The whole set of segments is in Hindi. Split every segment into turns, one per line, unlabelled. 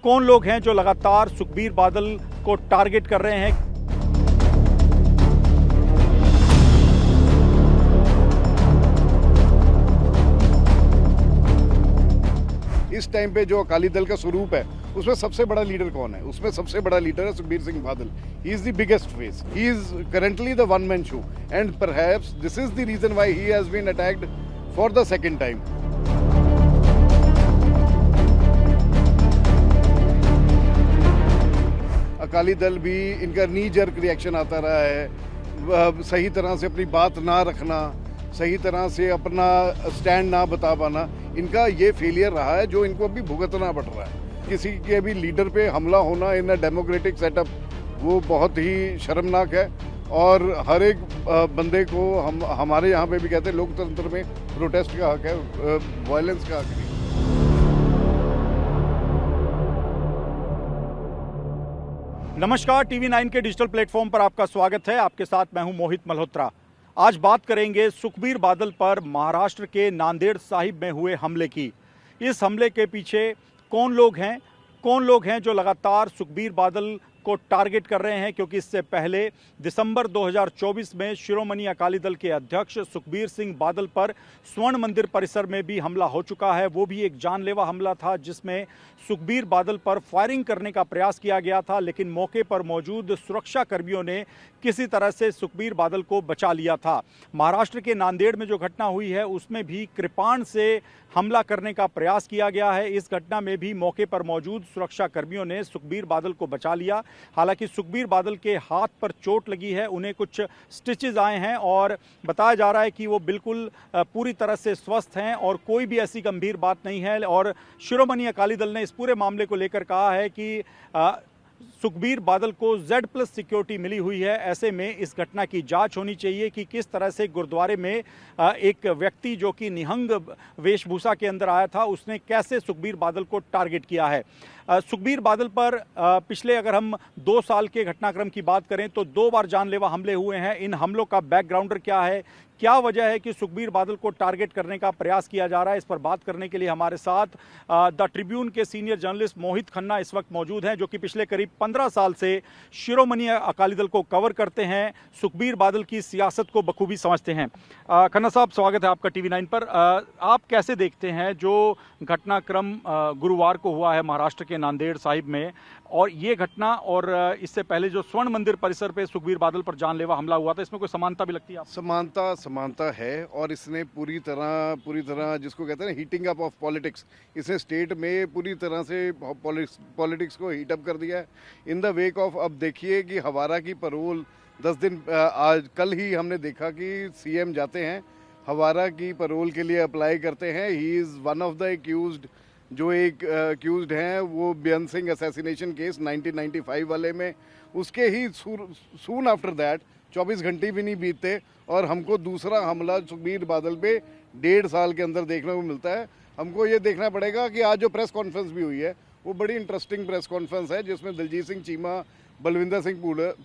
कौन लोग हैं जो लगातार सुखबीर बादल को टारगेट कर रहे हैं।
इस टाइम पे जो अकाली दल का स्वरूप है उसमें सबसे बड़ा लीडर कौन है? उसमें सबसे बड़ा लीडर है Sukhbir Singh Badal. He is the biggest face, he is currently the one man show and perhaps this is the reason why he has been attacked for the second time. Akali Dal भी इनका नी जर्क रिएक्शन आता रहा है, सही तरह से अपनी बात ना रखना, सही तरह से अपना स्टैंड ना बता पाना, इनका ये फेलियर रहा है जो इनको अभी भुगतना पड़ रहा है। किसी के भी लीडर पे हमला होना इन अ डेमोक्रेटिक सेटअप वो बहुत ही शर्मनाक है और हर एक बंदे को हमारे यहाँ पे भी कहते हैं लोकतंत्र में प्रोटेस्ट का हक है, वायलेंस का हक नहीं।
नमस्कार, टीवी 9 के डिजिटल प्लेटफॉर्म पर आपका स्वागत है। आपके साथ मैं हूं मोहित मल्होत्रा। आज बात करेंगे सुखबीर बादल पर महाराष्ट्र के नांदेड़ साहिब में हुए हमले की। इस हमले के पीछे कौन लोग हैं जो लगातार सुखबीर बादल को टारगेट कर रहे हैं, क्योंकि इससे पहले दिसंबर 2024 में शिरोमणि अकाली दल के अध्यक्ष सुखबीर सिंह बादल पर स्वर्ण मंदिर परिसर में भी हमला हो चुका है। वो भी एक जानलेवा हमला था जिसमें सुखबीर बादल पर फायरिंग करने का प्रयास किया गया था, लेकिन मौके पर मौजूद सुरक्षा कर्मियों ने किसी तरह से सुखबीर बादल को बचा लिया था। महाराष्ट्र के नांदेड़ में जो घटना हुई है उसमें भी कृपाण से हमला करने का प्रयास किया गया है। इस घटना में भी मौके पर मौजूद सुरक्षा कर्मियों ने सुखबीर बादल को बचा लिया। हालांकि सुखबीर बादल के हाथ पर चोट लगी है, उन्हें कुछ स्टिचेस आए हैं और बताया जा रहा है कि वो बिल्कुल पूरी तरह से स्वस्थ हैं और कोई भी ऐसी गंभीर बात नहीं है। और शिरोमणि अकाली दल ने इस पूरे मामले को लेकर कहा है कि सुखबीर बादल को Z+ सिक्योरिटी मिली हुई है। ऐसे में इस घटना की जांच होनी चाहिए कि किस तरह से गुरुद्वारे में एक व्यक्ति जो कि निहंग वेशभूषा के अंदर आया था उसने कैसे सुखबीर बादल को टारगेट किया है। सुखबीर बादल पर पिछले अगर हम 2 साल के घटनाक्रम की बात करें तो 2 बार जानलेवा हमले हुए हैं। इन हमलों का बैकग्राउंडर क्या है, क्या वजह है कि सुखबीर बादल को टारगेट करने का प्रयास किया जा रहा है, इस पर बात करने के लिए हमारे साथ द ट्रिब्यून के सीनियर जर्नलिस्ट मोहित खन्ना इस वक्त मौजूद हैं, जो कि पिछले करीब 15 साल से शिरोमणि अकाली दल को कवर करते हैं, सुखबीर बादल की सियासत को बखूबी समझते हैं। खन्ना साहब, स्वागत है आपका टीवी 9 पर। आप कैसे देखते हैं जो घटनाक्रम गुरुवार को हुआ है महाराष्ट्र के नांदेड़ साहिब में, और ये घटना और इससे पहले जो स्वर्ण मंदिर परिसर पे सुखबीर बादल पर जानलेवा हमला हुआ था, इसमें कोई समानता भी लगती है आपको?
समानता है और इसने पूरी तरह जिसको कहते हैं ना हीटिंग अप ऑफ पॉलिटिक्स, इसने स्टेट में पूरी तरह से पॉलिटिक्स को हीट अप कर दिया है इन द वेक ऑफ। अब देखिए कि हवारा की पैरोल 10 दिन आज कल ही हमने देखा कि सीएम जाते हैं हवारा की पैरोल के लिए अप्लाई करते हैं। He is one of the accused, जो एक एक्यूज्ड हैं वो बेअंत सिंह असैसिनेशन केस 1995 वाले में, उसके ही सून आफ्टर दैट 24 घंटे भी नहीं बीतते और हमको दूसरा हमला सुखबीर बादल पे 1.5 साल के अंदर देखने को मिलता है। हमको ये देखना पड़ेगा कि आज जो प्रेस कॉन्फ्रेंस भी हुई है वो बड़ी इंटरेस्टिंग प्रेस कॉन्फ्रेंस है, जिसमें दलजीत सिंह चीमा, बलविंदर सिंह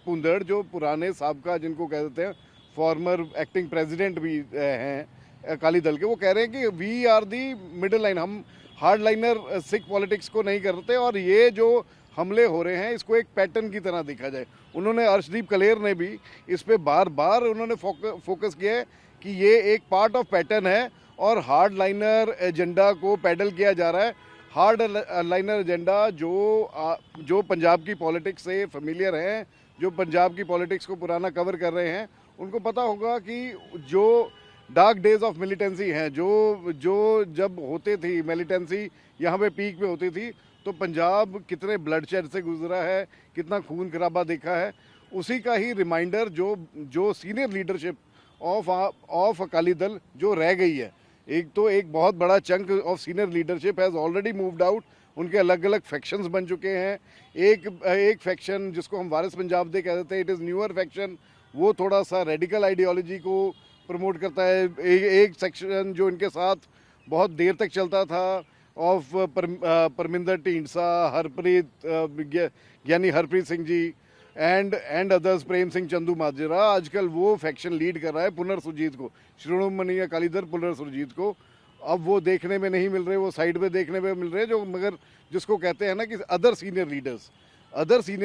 पुंदड़ जो पुराने साबका जिनको कह देते हैं फॉर्मर एक्टिंग प्रेसिडेंट भी हैं अकाली दल के, वो कह रहे हैं कि we are the middle line, हम हार्ड लाइनर सिख पॉलिटिक्स को नहीं करते और ये जो हमले हो रहे हैं इसको एक पैटर्न की तरह देखा जाए। उन्होंने अर्शदीप कलेर ने भी इस पे बार बार उन्होंने फोकस किया है कि ये एक पार्ट ऑफ पैटर्न है और हार्ड लाइनर एजेंडा को पैडल किया जा रहा है। हार्ड लाइनर एजेंडा जो पंजाब की पॉलिटिक्स से फेमिलियर हैं, जो पंजाब की पॉलिटिक्स को पुराना कवर कर रहे हैं, उनको पता होगा कि जो डार्क डेज ऑफ मिलिटेंसी हैं, जो जब होते थी मिलिटेंसी यहाँ पे पीक पे होती थी, तो पंजाब कितने ब्लडशेड से गुजरा है, कितना खून खराबा देखा है, उसी का ही रिमाइंडर जो senior leadership of Akali Dal जो रह गई है। एक बहुत बड़ा chunk of senior leadership has already moved out, उनके अलग अलग फैक्शंस बन चुके हैं। एक फैक्शन जिसको हम वारिस पंजाब दे कह देते हैं, इट इज़ न्यूअर फैक्शन, वो थोड़ा सा रेडिकल आइडियोलॉजी को प्रमोट करता है। एक सेक्शन जो इनके साथ बहुत देर तक चलता था of Parminder Dhindsa, Harpreet Singh ji and others, Prem Singh Chandu Majra, आजकल वो फैक्शन लीड कर रहा है पुनर्सुरजीत को, शिरोमणि अकाली दल पुनर्सुरजीत को। अब वो देखने में नहीं मिल रहे, वो साइड पे देखने में मिल रहे जो, मगर जिसको कहते हैं ना कि other senior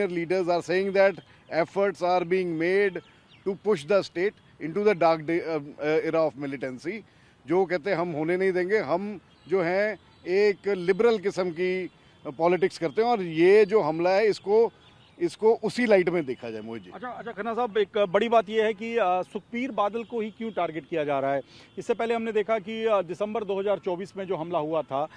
leaders are saying that efforts are being made to push the state into the dark era of militancy, जो कहते हैं हम होने नहीं देंगे, हम जो हैं एक लिबरल किस्म की पॉलिटिक्स करते हैं, और ये जो हमला है इसको उसी लाइट में देखा जाए मोहित जी।
अच्छा खन्ना साहब, एक बड़ी बात यह है कि सुखबीर बादल को ही क्यों टारगेट किया जा रहा है। इससे पहले हमने देखा कि दिसंबर 2024 में जो हमला हुआ था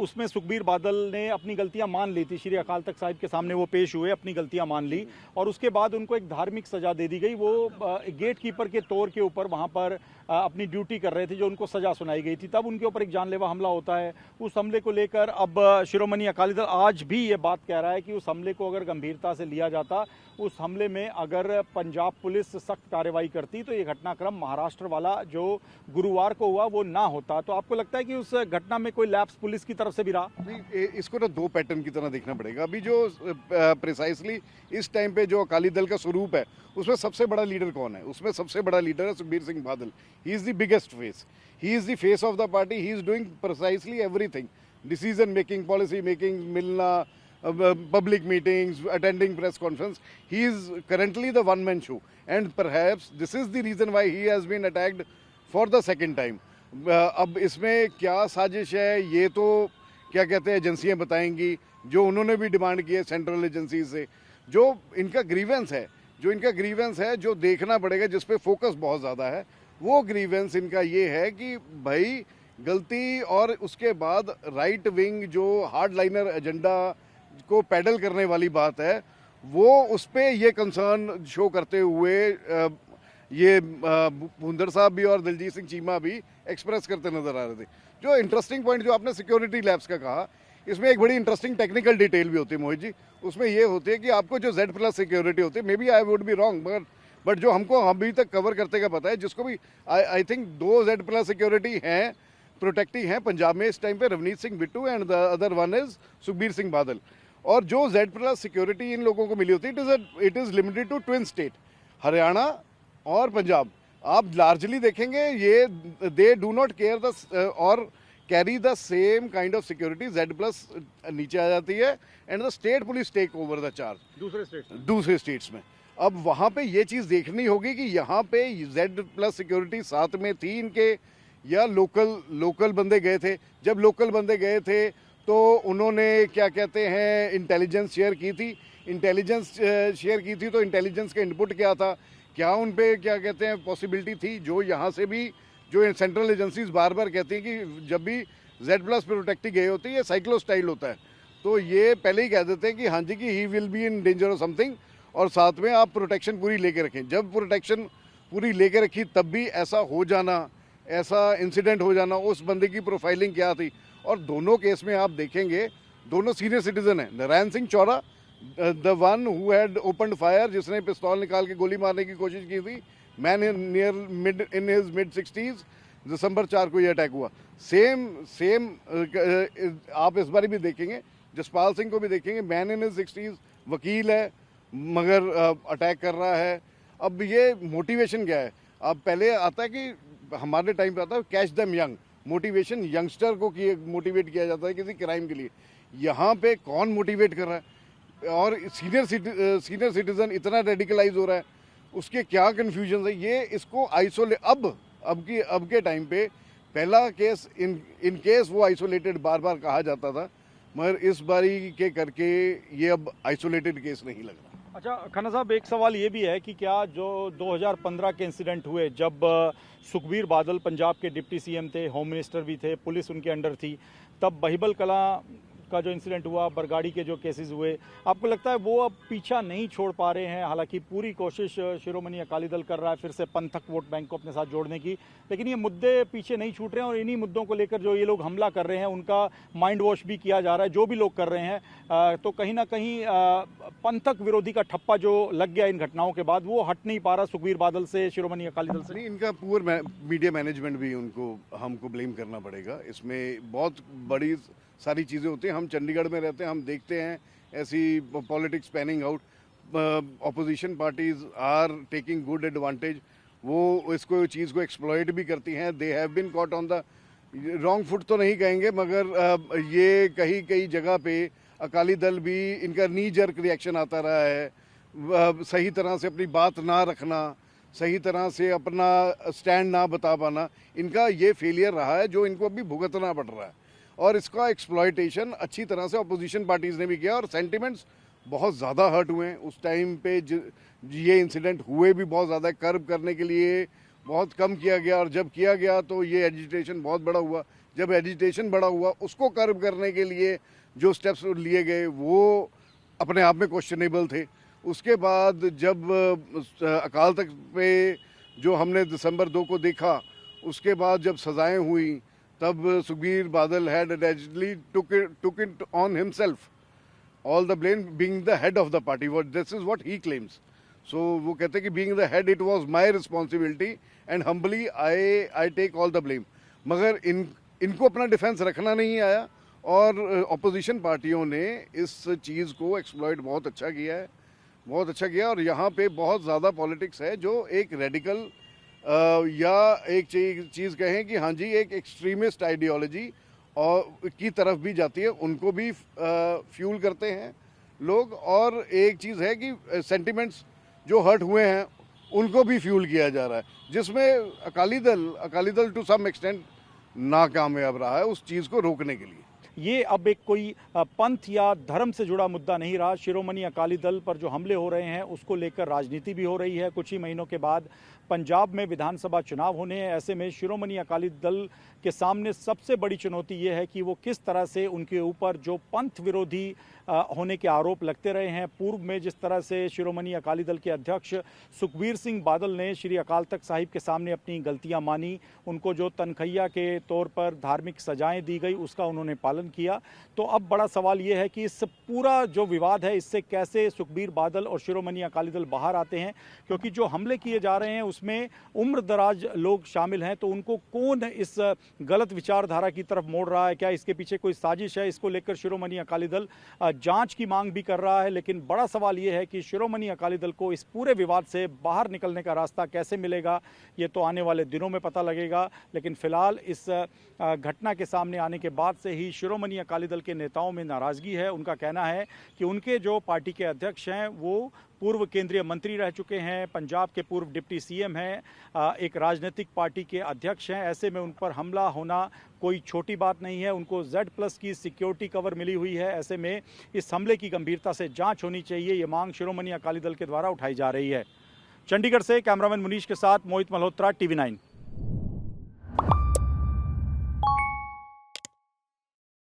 उसमें सुखबीर बादल ने अपनी गलतियां मान ली थी, श्री अकाल तख्त साहिब के सामने वो पेश हुए, अपनी गलतियां मान ली, और उसके बाद उनको एक धार्मिक सजा दे दी गई। वो गेट कीपर के तौर के ऊपर वहाँ पर अपनी ड्यूटी कर रहे थे, जो उनको सजा सुनाई गई थी, तब उनके ऊपर एक जानलेवा हमला होता है। उस हमले को लेकर अब शिरोमणि अकाली दल आज भी ये बात कह रहा है कि उस हमले को अगर गंभीरता से लिया जाता, उस हमले में अगर पंजाब पुलिस सख्त कार्रवाई करती, तो ये घटनाक्रम महाराष्ट्र वाला जो गुरुवार को हुआ वो ना होता। तो आपको लगता है कि उस घटना में कोई लैप्स पुलिस की तरफ से भी रहा?
नहीं, इसको ना दो पैटर्न की तरह देखना पड़ेगा। अभी जो प्रिसाइसली इस टाइम पे जो अकाली दल का स्वरूप है, उसमें सबसे बड़ा लीडर कौन है? उसमें सबसे बड़ा लीडर है Sukhbir Singh Badal. He is the biggest face, he is the face of the party, he is doing precisely everything, decision making, policy making, मिलना, public meetings, attending press conference. He is currently the one-man show, and perhaps this is the reason why he has been attacked for the second time. अब इसमें क्या साजिश है, ये तो क्या कहते हैं एजेंसियां बताएंगी, जो उन्होंने भी डिमांड की है सेंट्रल एजेंसी से। जो इनका ग्रीवेंस है, जो देखना पड़ेगा, जिस पे फोकस बहुत ज़्यादा है, वो ग्रीवेंस इनका ये है कि भाई गलती, और उसके बाद राइट विंग जो हार्ड लाइनर एजेंडा को पैडल करने वाली बात है, वो उस पे ये कंसर्न शो करते हुए ये भूंदर साहब भी और दिलजीत सिंह चीमा भी एक्सप्रेस करते नजर आ रहे थे। जो इंटरेस्टिंग पॉइंट जो आपने सिक्योरिटी लैब्स का कहा, इसमें एक बड़ी इंटरेस्टिंग टेक्निकल डिटेल भी होती है मोहित जी। उसमें ये होती है कि आपको जो Z+ सिक्योरिटी होती है, maybe I would be wrong, but जो हमको अभी तक कवर करते का पता है, जिसको भी आई थिंक 2 Z+ सिक्योरिटी हैं, प्रोटेक्टिंग हैं पंजाब में इस टाइम पे, Ravneet Singh Bittu and the other one is Sukhbir Singh बादल। और जो Z+ सिक्योरिटी इन लोगों को मिली होती है, it is limited to twin state, Haryana और पंजाब। आप लार्जली देखेंगे ये they do not care the और carry the same kind of security. Z+ नीचे आ जाती है and the state police take over the charge दूसरे स्टेट्स में। अब वहाँ पे ये चीज़ देखनी होगी कि यहाँ पे Z+ सिक्योरिटी साथ में थी इनके, या लोकल बंदे गए थे। जब लोकल बंदे गए थे तो उन्होंने क्या कहते हैं इंटेलिजेंस शेयर की थी, तो इंटेलिजेंस का इनपुट क्या था, क्या उन पे क्या कहते हैं पॉसिबिलिटी थी, जो यहाँ से भी जो सेंट्रल एजेंसीज बार बार कहती हैं कि जब भी Z+ प्रोटेक्टी गए होते हैं, ये साइक्लो स्टाइल होता है, तो ये पहले ही कह देते हैं कि हाँ जी कि he will be in danger of something, और साथ में आप प्रोटेक्शन पूरी लेके रखें। जब प्रोटेक्शन पूरी लेके रखी, तब भी ऐसा इंसिडेंट हो जाना, उस बंदे की प्रोफाइलिंग क्या थी। और दोनों केस में आप देखेंगे दोनों सीनियर सिटीजन हैं। Narayan Singh Chaura, the one who had opened fire, जिसने पिस्तौल निकाल के गोली मारने की कोशिश की थी, मैन इन हिज mid-60s, दिसंबर 4 को ये अटैक हुआ। सेम आप इस बार भी देखेंगे, जसपाल सिंह को भी देखेंगे, मैन इन हिज 60s, वकील है मगर अटैक कर रहा है। अब ये मोटिवेशन क्या है? अब पहले आता है कि हमारे टाइम पे आता है catch them young, motivation youngster को मोटिवेट किया जाता है किसी क्राइम के लिए। यहाँ पे कौन मोटिवेट कर रहा है? और सीनियर सिटीजन इतना रेडिकलाइज हो रहा है, उसके क्या कन्फ्यूजन है, ये इसको अब के टाइम पे पहला केस इन केस वो आइसोलेटेड बार बार कहा जाता था, मगर इस बारी के करके ये अब आइसोलेटेड केस नहीं लग रहा।
अच्छा खन्ना साहब, एक सवाल ये भी है कि क्या जो 2015 के इंसिडेंट हुए, जब सुखबीर बादल पंजाब के डिप्टी CM थे, होम मिनिस्टर भी थे, पुलिस उनके अंडर थी, तब बहिबल कला का जो इंसिडेंट हुआ, बरगाड़ी के जो केसेस हुए, आपको लगता है वो अब पीछा नहीं छोड़ पा रहे हैं? हालांकि पूरी कोशिश शिरोमणि अकाली दल कर रहा है फिर से पंथक वोट बैंक को अपने साथ जोड़ने की, लेकिन ये मुद्दे पीछे नहीं छूट रहे हैं, और इन्हीं मुद्दों को लेकर जो ये लोग हमला कर रहे हैं, उनका माइंड वॉश भी किया जा रहा है, जो भी लोग कर रहे हैं। तो कहीं ना कहीं पंथक विरोधी का ठप्पा जो लग गया इन घटनाओं के बाद, वो हट नहीं पा रहा सुखबीर बादल से, शिरोमणि अकाली दल से।
नहीं, इनका पुअर मीडिया मैनेजमेंट भी हमको ब्लेम करना पड़ेगा। इसमें बहुत बड़ी सारी चीज़ें होती हैं। हम चंडीगढ़ में रहते हैं, हम देखते हैं ऐसी politics panning out. Opposition parties are taking good advantage, वो इसको चीज़ को एक्सप्लॉइट भी करती हैं। They have been caught on the wrong foot तो नहीं कहेंगे, मगर ये कहीं कहीं जगह पे अकाली दल भी इनका नी जर्क रिएक्शन आता रहा है। सही तरह से अपनी बात ना रखना, सही तरह से अपना स्टैंड ना बता पाना, इनका ये फेलियर रहा है जो इनको अभी भुगतना पड़ रहा है। और इसका एक्सप्लॉयटेशन अच्छी तरह से अपोजिशन पार्टीज़ ने भी किया और सेंटिमेंट्स बहुत ज़्यादा हर्ट हुए हैं। उस टाइम पे ये इंसिडेंट हुए भी बहुत ज़्यादा, कर्ब करने के लिए बहुत कम किया गया, और जब किया गया तो ये एजिटेशन बहुत बड़ा हुआ। जब एजिटेशन बड़ा हुआ, उसको कर्ब करने के लिए जो स्टेप्स लिए गए वो अपने आप में क्वेश्चनेबल थे। उसके बाद जब अकाल तख्त पे जो हमने दिसंबर 2 को देखा, उसके बाद जब सजाएं हुई, तब Sukhbir Badal had allegedly took it on himself, all the blame being the head of the party. What this is what he claims. So वो कहते हैं कि being the head it was my responsibility and humbly I take all the blame. मगर इनको अपना डिफेंस रखना नहीं आया और ऑपोजिशन पार्टियों ने इस चीज़ को एक्सप्लॉइट बहुत अच्छा किया है, बहुत अच्छा किया। और यहाँ पे बहुत ज़्यादा पॉलिटिक्स है जो एक रेडिकल या एक चीज़ कहें कि हाँ जी एक एक्सट्रीमिस्ट आइडियोलॉजी और की तरफ भी जाती है, उनको भी फ्यूल करते हैं लोग। और एक चीज़ है कि सेंटिमेंट्स जो हर्ट हुए हैं उनको भी फ्यूल किया जा रहा है, जिसमें Akali Dal to some extent नाकामयाब रहा है उस चीज़ को रोकने के लिए।
ये अब एक कोई पंथ या धर्म से जुड़ा मुद्दा नहीं रहा। शिरोमणि अकाली दल पर जो हमले हो रहे हैं उसको लेकर राजनीति भी हो रही है। कुछ ही महीनों के बाद पंजाब में विधानसभा चुनाव होने हैं। ऐसे में शिरोमणि अकाली दल के सामने सबसे बड़ी चुनौती ये है कि वो किस तरह से उनके ऊपर जो पंथ विरोधी होने के आरोप लगते रहे हैं। पूर्व में जिस तरह से शिरोमणि अकाली दल के अध्यक्ष सुखबीर सिंह बादल ने श्री अकाल तख्त साहिब के सामने अपनी गलतियां मानी, उनको जो तनखैया के तौर पर धार्मिक सजाएं दी गई उसका उन्होंने पालन किया। तो अब बड़ा सवाल ये है कि इस पूरा जो विवाद है इससे कैसे सुखबीर बादल और शिरोमणि अकाली दल बाहर आते हैं, क्योंकि जो हमले किए जा रहे हैं उसमें उम्र दराज लोग शामिल हैं। तो उनको कौन इस गलत विचारधारा की तरफ मोड़ रहा है, क्या इसके पीछे कोई साजिश है, इसको लेकर शिरोमणि अकाली दल जांच की मांग भी कर रहा है। लेकिन बड़ा सवाल यह है कि शिरोमणि अकाली दल को इस पूरे विवाद से बाहर निकलने का रास्ता कैसे मिलेगा, ये तो आने वाले दिनों में पता लगेगा। लेकिन फिलहाल इस घटना के सामने आने के बाद से ही शिरोमणि अकाली दल के नेताओं में नाराजगी है। उनका कहना है कि उनके जो पार्टी के अध्यक्ष हैं वो पूर्व केंद्रीय मंत्री रह चुके हैं, पंजाब के पूर्व डिप्टी सीएम हैं, एक राजनीतिक पार्टी के अध्यक्ष हैं। ऐसे में उन पर हमला होना कोई छोटी बात नहीं है। उनको Z+ की सिक्योरिटी कवर मिली हुई है। ऐसे में इस हमले की गंभीरता से जांच होनी चाहिए, ये मांग शिरोमणि अकाली दल के द्वारा उठाई जा रही है। चंडीगढ़ से कैमरामैन मुनीश के साथ मोहित मल्होत्रा, TV9।